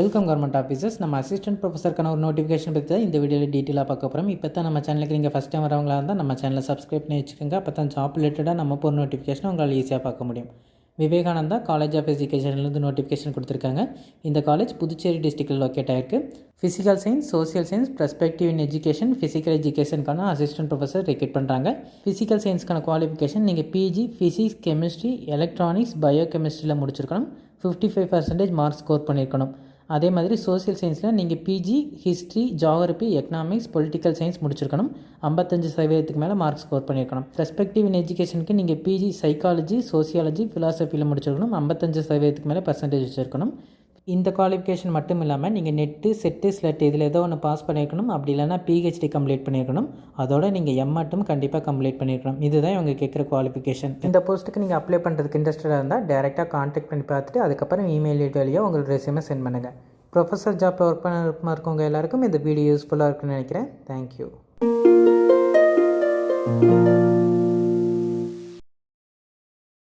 Welcome government officers. நம்ம assistant ப்ரொஃபஸருக்கான ஒரு notification பற்றி தான் இந்த வீடியோவில் டீட்டெயிலாக பார்க்க போகிறோம். இப்போ தான் நம்ம சேனலுக்கு நீங்கள் ஃபஸ்ட் டைம் வரவங்களா இருந்தால் நம்ம சேனலை சப்ஸ்கிரைப் பண்ணி வச்சுக்கோங்க. அப்போ தான் ஜாப் ரிலேட்டடாக நம்ம ஒரு நோட்டிஃபிகேஷன் உங்களால் ஈஸியாக பார்க்க முடியும். விவேகானந்தா காலேஜ் ஆஃப் எஜுகேஷன்லேருந்து நோட்டிஃபிகேஷன் கொடுத்துருக்காங்க. இந்த காலேஜ் புதுச்சேரி டிஸ்ட்ரிக்டில் லொக்கேட் ஆகிருக்கு. Physical science, social science, perspective in education, physical எஜுகேஷனுக்கான அசிஸ்டன்ட் ப்ரொஃபஸர் ரெக்ரூட் பண்ணுறாங்க. ஃபிசிக்கல் சயின்ஸ்க்கான குவாலிஃபிகேஷன் நீங்கள் PG physics, chemistry, electronics, bio கெமிஸ்ட்ரியில் முடிச்சிருக்கணும். 55% மார்க்ஸ் ஸ்கோர் பண்ணியிருக்கணும். அதே மாதிரி சோசியல் சயின்ஸில் நீங்கள் PG history, geography, economics, political science முடிச்சிருக்கணும். 55% மேலே மார்க் ஸ்கோர் பண்ணியிருக்கணும். ரெஸ்பெக்டிவ் இன் எஜுகேஷனுக்கு நீங்கள் பிஜி சைக்காலஜி, சோசியாலஜி, ஃபிலாசபியில் முடிச்சிருக்கணும். 55% மேலே பர்சன்டேஜ் வச்சுருக்கணும். இந்த குவாலிஃபிகேஷன் மட்டும் இல்லாமல் நீங்கள் நெட்டு, செட்டு, ஸ்லெட் இதில் ஏதோ ஒன்று பாஸ் பண்ணியிருக்கணும். அப்படி இல்லைனா பிஹெச்டி கம்ப்ளீட் பண்ணியிருக்கணும். அதோட நீங்கள் எம்ஆட்டும் கண்டிப்பாக கம்ப்ளீட் பண்ணியிருக்கணும். இதுதான் இவங்க கேட்குற குவாலிஃபிகேஷன். இந்த போஸ்ட்டுக்கு நீங்கள் அப்ளை பண்ணுறதுக்கு இன்ட்ரெஸ்டடாக இருந்தால் டேரெக்டாக கான்டாக்ட் பண்ணி பார்த்துட்டு அதுக்கப்புறம் இமெயில் ஐடி வழியாக உங்களோட ரெஸ்யூமை சென்ட் பண்ணுங்கள். ப்ரொஃபஸர் ஜாப்பில் ஒர்க் பண்ண விருப்பமாக இருக்கவங்க எல்லாருக்கும் இந்த வீடியோ யூஸ்ஃபுல்லாக இருக்குன்னு நினைக்கிறேன். தேங்க்யூ.